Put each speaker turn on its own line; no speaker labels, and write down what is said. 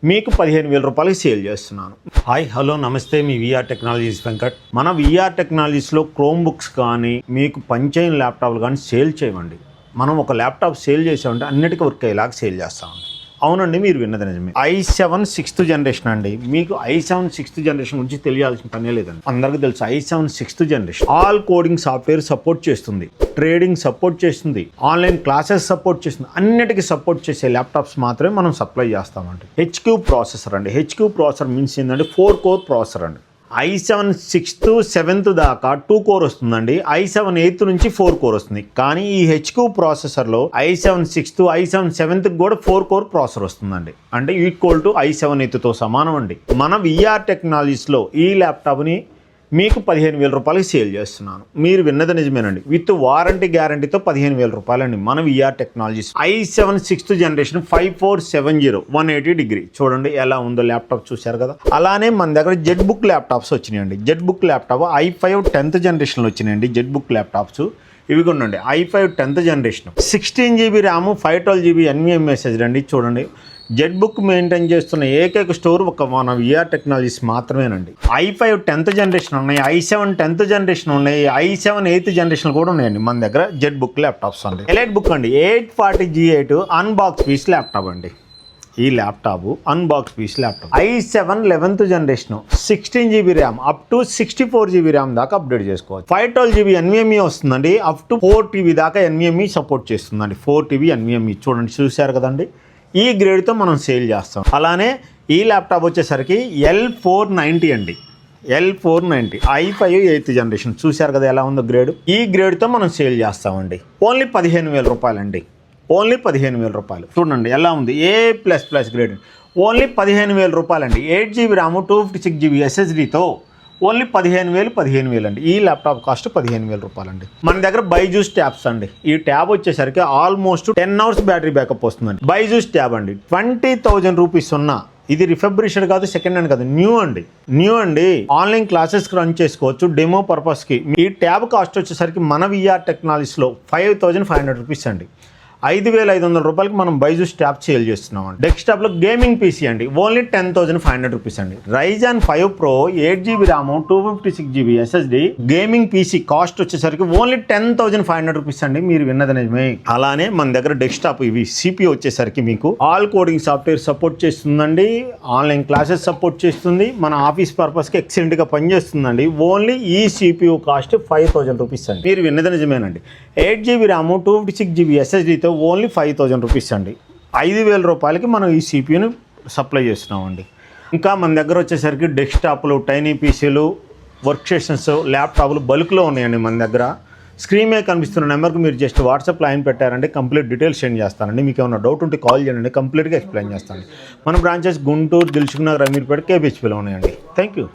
మీకు 15,000 రూపాయలకి సేల్ చేస్తున్నాను. హాయ్ హలో నమస్తే, మీ విఆర్ టెక్నాలజీస్ వెంకట్. మన విఆర్ టెక్నాలజీస్లో క్రోమ్ బుక్స్ కానీ మీకు పనిచేయని ల్యాప్టాప్లు కానీ సేల్ చేయమండి. మనం ఒక ల్యాప్టాప్ సేల్ చేసామంటే అన్నిటికీ వర్క్ అయ్యేలాగా సేల్ చేస్తామండి. అవునండి, మీరు విన్నది నిజమే. i7 6th జనరేషన్ అండి. మీకు i7 6th జనరేషన్ గురించి తెలియాల్సిన పనే లేదండి. అందరికీ తెలుసు i7 6th generation all coding software support చేస్తుంది, ట్రేడింగ్ సపోర్ట్ చేస్తుంది, ఆన్లైన్ క్లాసెస్ సపోర్ట్ చేస్తుంది. అన్నిటికీ సపోర్ట్ చేసే ల్యాప్టాప్స్ మాత్రమే మనం సప్లై చేస్తామండి. HQ ప్రాసెసర్ అండి. HQ ప్రాసెసర్ మీన్స్ ఏంటంటే 4 కోర్ ప్రాసెసర్ అండి. i7 6th 7th దాకా 2 కోర్ వస్తుందండి. i7 8th నుంచి 4 కోర్ వస్తుంది. కానీ ఈ HQ ప్రాసెసర్లో i7 6th i7 7th కూడా 4 కోర్ ప్రాసెసర్ వస్తుందండి. అంటే ఈక్వల్ టు i7 8తో సమానం అండి. మన విఆర్ టెక్నాలజీస్లో ఈ ల్యాప్టాప్ని మీకు 15,000 రూపాయలకి సేల్ చేస్తున్నాను. మీరు విన్నది నిజమేనండి. విత్ వారంటీ గ్యారంటీతో 15,000 రూపాయలండి. మన VR technologies i7 6th generation 5470 180 degree. చూడండి ఎలా ఉందో ల్యాప్టాప్, చూశారు కదా. అలానే మన దగ్గర జెడ్ బుక్ ల్యాప్టాప్స్ వచ్చినాయండి. Z book laptop i5 10th జనరేషన్లో వచ్చినాయండి. జెడ్ బుక్ ల్యాప్టాప్స్ ఇవి కొనండి. i5 10th generation 16 GB RAM 512 GB NVMe అండి. చూడండి, జెడ్ బుక్ మెయింటైన్ చేస్తున్న ఏకైక స్టోర్ ఒక మన విఆర్ టెక్నాలజీస్ మాత్రమేనండి. i5 10th జనరేషన్ ఉన్నాయి, i7 10th జనరేషన్ ఉన్నాయి, i7 8th జనరేషన్ కూడా ఉన్నాయండి మన దగ్గర జెడ్ బుక్ ల్యాప్టాప్స్ అండి. ఎలైట్ బుక్ అండి 840 G8 అన్బాక్స్ పీస్ ల్యాప్టాప్ అండి. ఈ laptop unbox piece laptop i7 11th generation 16 GB RAM up to 64 GB RAM దాకా అప్డేట్ చేసుకోవచ్చు. 512 GB NVMe వస్తుందండి. అప్ టు 4 TB దాకా NVMe సపోర్ట్ చేస్తుందండి. 4 TB NVMe చూడండి, చూశారు కదండి. ఈ గ్రేడ్తో మనం సేల్ చేస్తాం. అలానే ఈ ల్యాప్టాప్ వచ్చేసరికి L490 అండి. L490 i5 8th జనరేషన్ చూశారు కదా ఎలా ఉందో గ్రేడ్. ఈ గ్రేడ్తో మనం సేల్ చేస్తామండి. ఓన్లీ 15,000 రూపాయలండి. ఓన్లీ 15,000 రూపాయలు. చూడండి ఎలా ఉంది. A++ గ్రేడ్ ఓన్లీ 15,000 రూపాయలండి. 8 GB ర్యామ్ 256 GB SSDతో ఓన్లీ 15,000 అండి. ఈ ల్యాప్టాప్ కాస్ట్ 15,000 రూపాయలండి. మన దగ్గర బైజూస్ ట్యాబ్స్ అండి. ఈ ట్యాబ్ వచ్చేసరికి ఆల్మోస్ట్ 10 hours బ్యాటరీ బ్యాకప్ వస్తుందండి. బైజూస్ ట్యాబ్ అండి 20,000 రూపీస్ ఉన్న. ఇది రిఫర్బిష్డ్ కాదు, సెకండ్ హ్యాండ్ కాదు, న్యూ అండి. ఆన్లైన్ క్లాసెస్కి రన్ చేసుకోవచ్చు, డెమో పర్పస్కి. ఈ ట్యాబ్ కాస్ట్ వచ్చేసరికి మన విఆర్ టెక్నాలజీస్లో 5,500 రూపీస్ అండి. 5,500 రూపాయలకి మనం బైజూస్ ట్యాబ్ సేల్ చేస్తున్నాం అండి. డెస్క్టాప్లో గేమింగ్ పీసీ అండి. ఓన్లీ 10,500 రూపీస్ అండి. Ryzen 5 Pro 8 GB RAM 256 GB SSD gaming PC cost వచ్చేసరికి ఓన్లీ 10,500 రూపీస్ అండి. మీరు విన్నది నిజమే. అలానే మన దగ్గర డెస్క్టాప్ ఇవి CPU వచ్చేసరికి మీకు ఆల్ కోడింగ్ సాఫ్ట్వేర్ సపోర్ట్ చేస్తుందండి. ఆన్లైన్ క్లాసెస్ సపోర్ట్ చేస్తుంది. మన ఆఫీస్ పర్పస్కి ఎక్సలెంట్గా పనిచేస్తుందండి. ఓన్లీ ఈ CPU కాస్ట్ 5,000 రూపీస్ అండి. మీరు విన్నది నిజమేనండి. 8 GB ర్యామ్ 256 GB SSDతో ఓన్లీ 5,000 రూపీస్ అండి. 5,000 రూపాయలకి మనం ఈ CPUని సప్లై చేస్తున్నామండి. ఇంకా మన దగ్గర వచ్చేసరికి డెస్క్టాప్లు, టైనీ పీసీలు, వర్క్ స్టేషన్స్, ల్యాప్టాప్లు బల్క్లో ఉన్నాయండి మన దగ్గర. స్క్రీన్ మీద కనిపిస్తున్న నెంబర్కి మీరు జస్ట్ వాట్సాప్ లైన్ పెట్టారంటే కంప్లీట్ డీటెయిల్స్ సెండ్ చేస్తానండి. మీకు ఏమైనా డౌట్ ఉంటే కాల్ చేయండి, కంప్లీట్గా ఎక్స్ప్లెయిన్ చేస్తాను. మన బ్రాంచెస్ గుంటూరు, దిల్సుఖ్నగర్, అమీర్పేట, KBHPలో ఉన్నాయండి. Thank you.